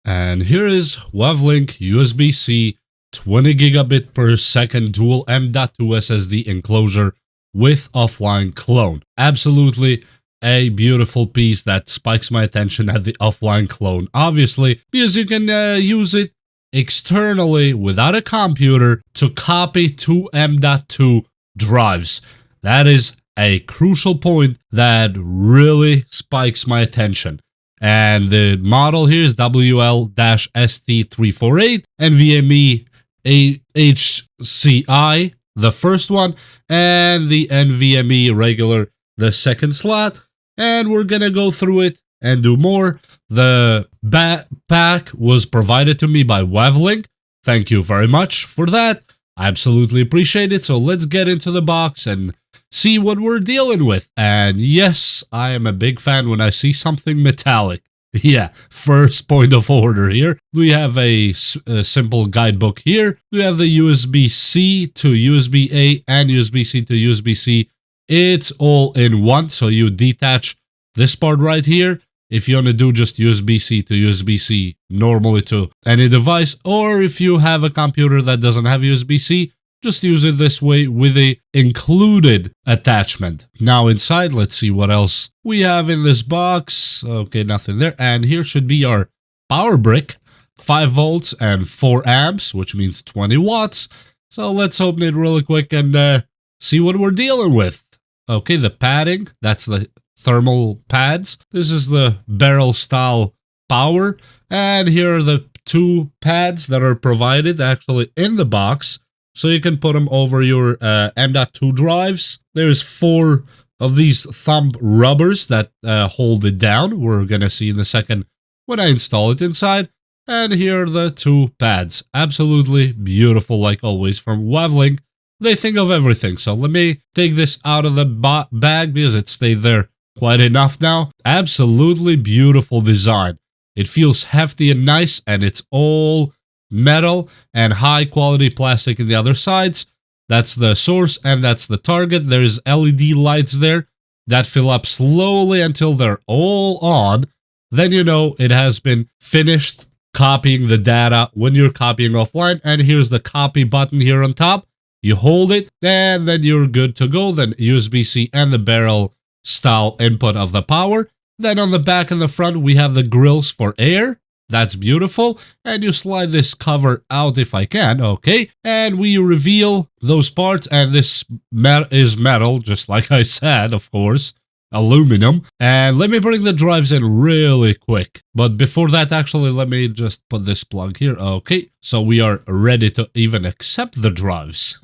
And here is Wavlink USB-C 20 gigabit per second dual M.2 SSD enclosure with offline clone. Absolutely a beautiful piece that spikes my attention at the offline clone, obviously, because you can use it externally without a computer to copy two M.2 drives. That is a crucial point that really spikes my attention. And the model here is WL-ST348 NVMe HCI, the first one, and the NVMe regular, the second slot. And we're gonna go through it and do more. The backpack was provided to me by Wavlink. Thank you very much for that. I absolutely appreciate it. So let's get into the box and see what we're dealing with. And yes, I am a big fan when I see something metallic. Yeah, first point of order here. We have a simple guidebook here. We have the USB-C to USB-A and USB-C to USB-C. It's all in one, so you detach this part right here. If you want to do just USB-C to USB-C normally to any device, or if you have a computer that doesn't have USB-C, just use it this way with a included attachment. Now inside, let's see what else we have in this box. Okay, nothing there. And here should be our power brick, 5 volts and 4 amps, which means 20 watts. So let's open it really quick and see what we're dealing with. Okay, the padding, that's the thermal pads. This is the barrel style power. And here are the 2 pads that are provided actually in the box. So you can put them over your M.2 drives. There's 4 of these thumb rubbers that hold it down. We're going to see in a second when I install it inside. And here are the 2 pads. Absolutely beautiful, like always, from Wavlink. They think of everything. So let me take this out of the bag because it stayed there quite enough now. Absolutely beautiful design. It feels hefty and nice, and it's all metal and high quality plastic in the other sides. That's the source and that's the target. There's LED lights there that fill up slowly until they're all on. Then you know it has been finished copying the data when you're copying offline. And here's the copy button here on top. You hold it and then you're good to go. Then USB-C and the barrel style input of the power. Then on the back and the front we have the grills for air. That's beautiful. And you slide this cover out if I can. Okay. And we reveal those parts. And this is metal, just like I said, of course. Aluminum. And let me bring the drives in really quick. But before that, actually, let me just put this plug here. Okay. So we are ready to even accept the drives.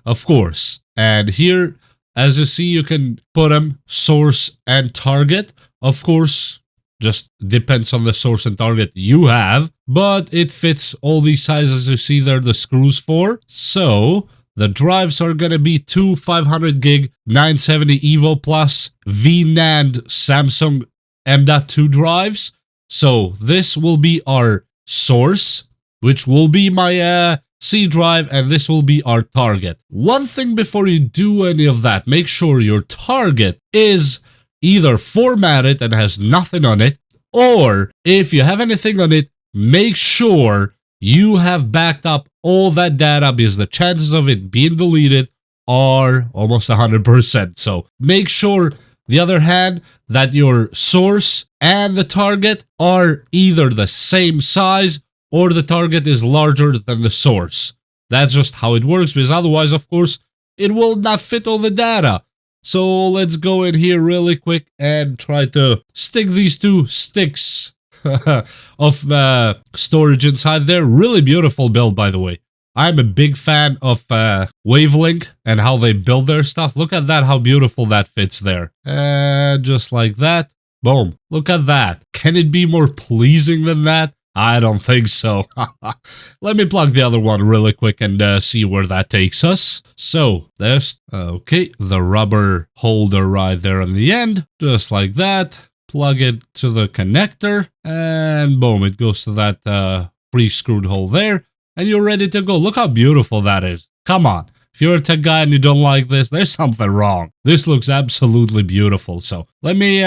Of course. And here, as you see, you can put them source and target. Of course, just depends on the source and target you have, but it fits all these sizes you see there the screws for. So the drives are going to be 2 500 gig 970 Evo Plus VNAND Samsung M.2 drives. So this will be our source, which will be my C drive, and this will be our target. One thing before you do any of that, make sure your target is either formatted and has nothing on it, or if you have anything on it, make sure you have backed up all that data because the chances of it being deleted are almost 100%. So make sure, the other hand, that your source and the target are either the same size or the target is larger than the source. That's just how it works, because otherwise, of course, it will not fit all the data. So let's go in here really quick and try to stick these 2 sticks of storage inside there. Really beautiful build, by the way. I'm a big fan of Wavlink and how they build their stuff. Look at that, how beautiful that fits there. And just like that. Boom. Look at that. Can it be more pleasing than that? I don't think so. Let me plug the other one really quick and see where that takes us. So there's, okay, the rubber holder right there on the end, just like that. Plug it to the connector and boom, it goes to that pre-screwed hole there. And you're ready to go. Look how beautiful that is. Come on. If you're a tech guy and you don't like this, there's something wrong. This looks absolutely beautiful. So let me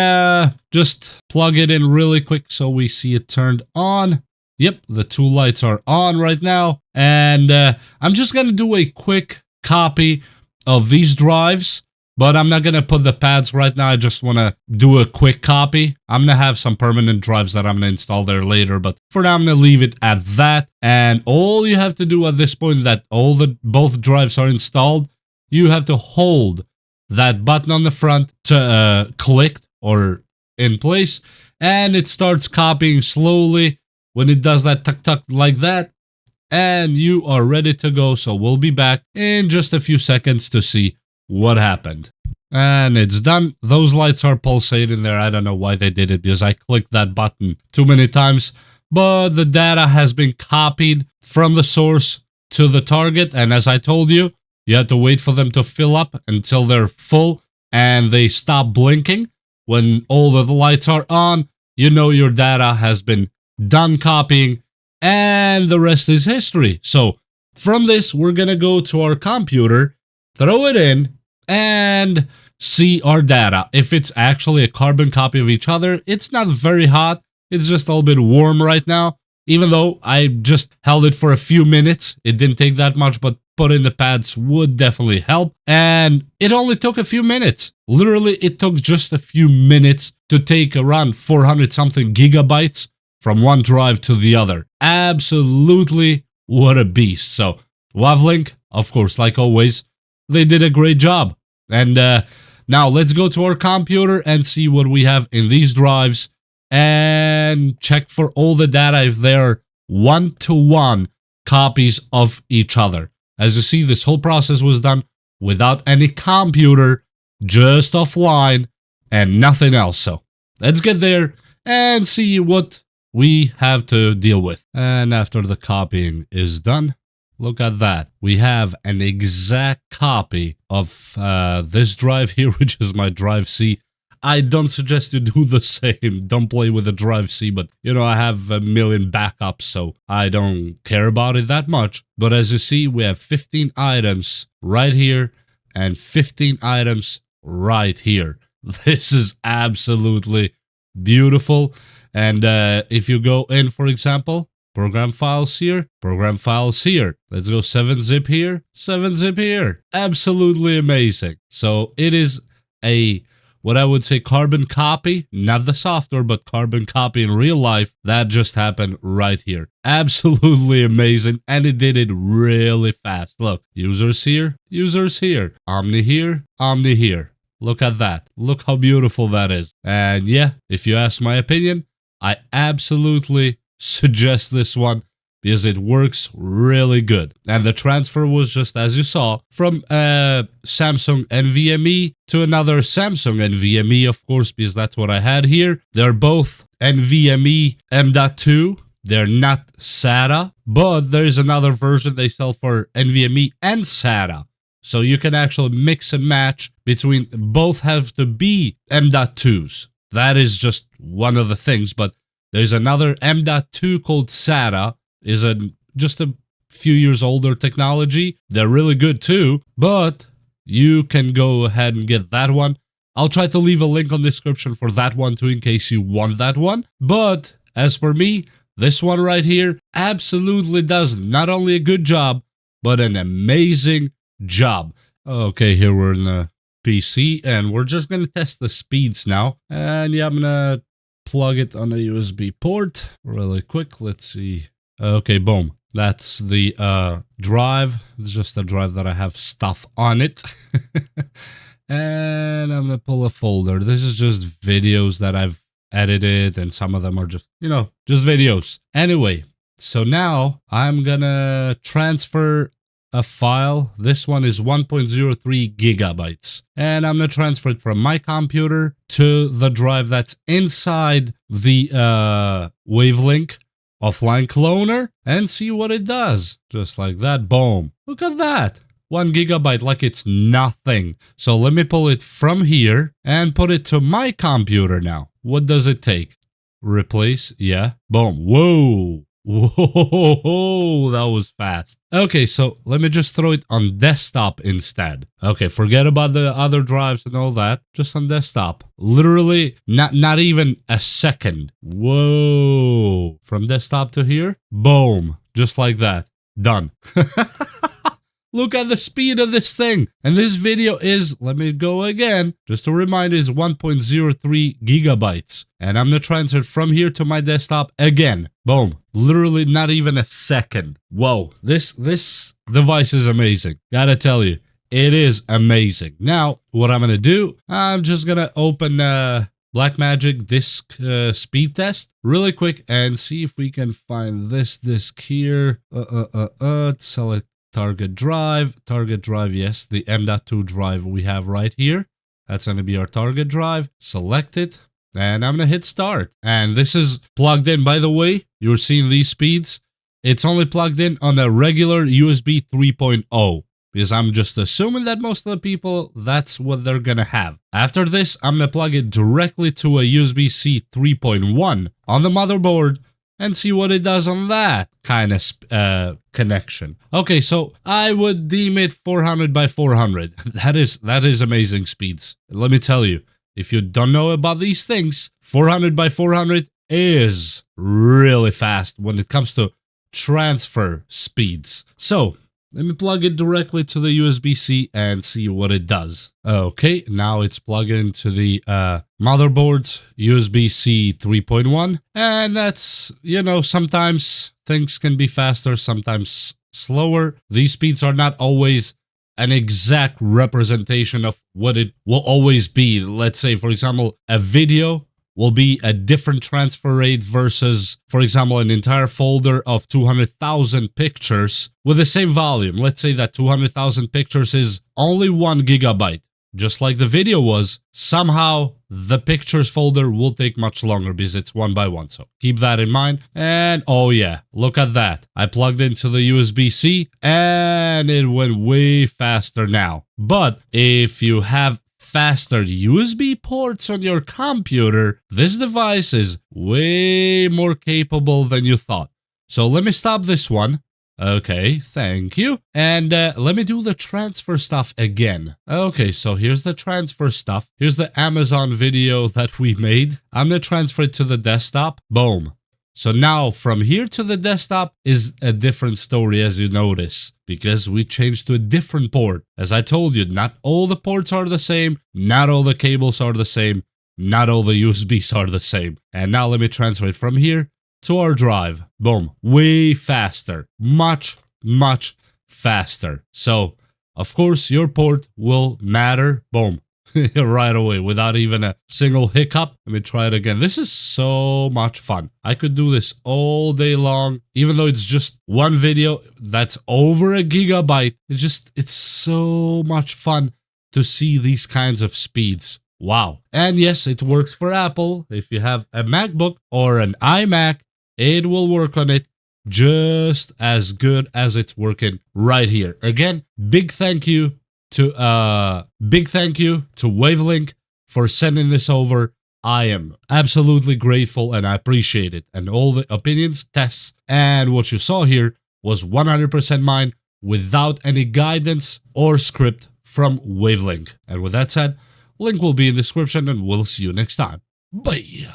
just plug it in really quick so we see it turned on. Yep, the two lights are on right now. And I'm just going to do a quick copy of these drives. But I'm not going to put the pads right now. I just want to do a quick copy. I'm going to have some permanent drives that I'm going to install there later. But for now, I'm going to leave it at that. And all you have to do at this point that both drives are installed, you have to hold that button on the front to clicked or in place. And it starts copying slowly. When it does that tuck like that, and you are ready to go. So we'll be back in just a few seconds to see what happened. And it's done. Those lights are pulsating there. I don't know why they did it because I clicked that button too many times. But the data has been copied from the source to the target. And as I told you, you have to wait for them to fill up until they're full and they stop blinking. When all of the lights are on, you know your data has been done copying. And the rest is history. So from this, we're going to go to our computer, throw it in, and see our data. If it's actually a carbon copy of each other, it's not very hot. It's just a little bit warm right now. Even though I just held it for a few minutes. It didn't take that much, but putting the pads would definitely help. And it only took a few minutes. Literally, it took just a few minutes to take around 400 something gigabytes from one drive to the other. Absolutely, what a beast. So, Wavlink, of course, like always, they did a great job. And now let's go to our computer and see what we have in these drives and check for all the data if they're one-to-one copies of each other. As you see, this whole process was done without any computer, just offline and nothing else. So, let's get there and see what we have to deal with. And after the copying is done, look at that. We have an exact copy of this drive here, which is my drive C. I don't suggest you do the same. Don't play with the drive C, but you know, I have a million backups, so I don't care about it that much. But as you see, we have 15 items right here and 15 items right here. This is absolutely beautiful. And if you go in, for example, program files here, program files here. Let's go 7-zip here, 7-zip here. Absolutely amazing. So it is a, what I would say, carbon copy, not the software, but carbon copy in real life. That just happened right here. Absolutely amazing. And it did it really fast. Look, users here, Omni here, Omni here. Look at that. Look how beautiful that is. And yeah, if you ask my opinion, I absolutely suggest this one because it works really good. And the transfer was just as you saw from Samsung NVMe to another Samsung NVMe, of course, because that's what I had here. They're both NVMe M.2. They're not SATA, but there's another version they sell for NVMe and SATA. So you can actually mix and match between, both have to be M.2s. That is just one of the things, but there's another M.2 called SATA, is just a few years older technology. They're really good too, but you can go ahead and get that one. I'll try to leave a link on the description for that one too in case you want that one. But as for me, this one right here absolutely does not only a good job, but an amazing job. Okay, here we're in the PC and we're just going to test the speeds now. And yeah, I'm going to plug it on a USB port really quick. Let's see. Okay, boom. That's the drive. It's just a drive that I have stuff on it. And I'm going to pull a folder. This is just videos that I've edited and some of them are just, you know, just videos. Anyway, so now I'm going to transfer a file. This one is 1.03 gigabytes. And I'm going to transfer it from my computer to the drive that's inside the Wavlink Offline cloner and see what it does. Just like that. Boom. Look at that. 1 gigabyte like it's nothing. So let me pull it from here and put it to my computer now. What does it take? Replace. Yeah. Boom. Whoa. Whoa, that was fast. Okay, so let me just throw it on desktop instead. Okay, forget about the other drives and all that. Just on desktop. Literally, not even a second. Whoa. From desktop to here. Boom. Just like that. Done. Look at the speed of this thing. And this video is, let me go again, just to remind you, is 1.03 gigabytes. And I'm going to transfer it from here to my desktop again. Boom. Literally not even a second. Whoa. This device is amazing. Gotta tell you, it is amazing. Now, what I'm going to do, I'm just going to open Blackmagic disk speed test really quick and see if we can find this disk here. Select target drive, yes, the M.2 drive we have right here. That's going to be our target drive. Select it, and I'm going to hit start. And this is plugged in, by the way. You're seeing these speeds. It's only plugged in on a regular USB 3.0, because I'm just assuming that most of the people, that's what they're going to have. After this, I'm going to plug it directly to a USB-C 3.1 on the motherboard, and see what it does on that kind of connection. Okay, so I would deem it 400 by 400. That is amazing speeds. Let me tell you, if you don't know about these things, 400 by 400 is really fast when it comes to transfer speeds. So let me plug it directly to the USB-C and see what it does. Okay, now it's plugged into the motherboard's USB-C 3.1. And that's, you know, sometimes things can be faster, sometimes slower. These speeds are not always an exact representation of what it will always be. Let's say, for example, a video will be a different transfer rate versus, for example, an entire folder of 200,000 pictures with the same volume. Let's say that 200,000 pictures is only 1 gigabyte, just like the video was. Somehow, the pictures folder will take much longer because it's one by one. So keep that in mind. And oh yeah, look at that. I plugged into the USB-C and it went way faster now. But if you have faster USB ports on your computer, this device is way more capable than you thought. So let me stop this one. Okay, thank you. And let me do the transfer stuff again. Okay, so here's the transfer stuff. Here's the Amazon video that we made. I'm gonna transfer it to the desktop. Boom. So now from here to the desktop is a different story, as you notice, because we changed to a different port. As I told you, not all the ports are the same, not all the cables are the same, not all the USBs are the same. And now let me transfer it from here to our drive. Boom. Way faster. Much, much faster. So, of course, your port will matter. Boom. Right away without even a single hiccup. Let me try it again. This is so much fun. I could do this all day long, even though it's just one video that's over a gigabyte. It's so much fun to see these kinds of speeds. Wow. And yes, it works for Apple. If you have a MacBook or an iMac, it will work on it just as good as it's working right here. Again, big thank you to Wavlink for sending this over. I am absolutely grateful and I appreciate it. And all the opinions, tests, and what you saw here was 100% mine without any guidance or script from Wavlink. And with that said, link will be in the description and we'll see you next time. Bye.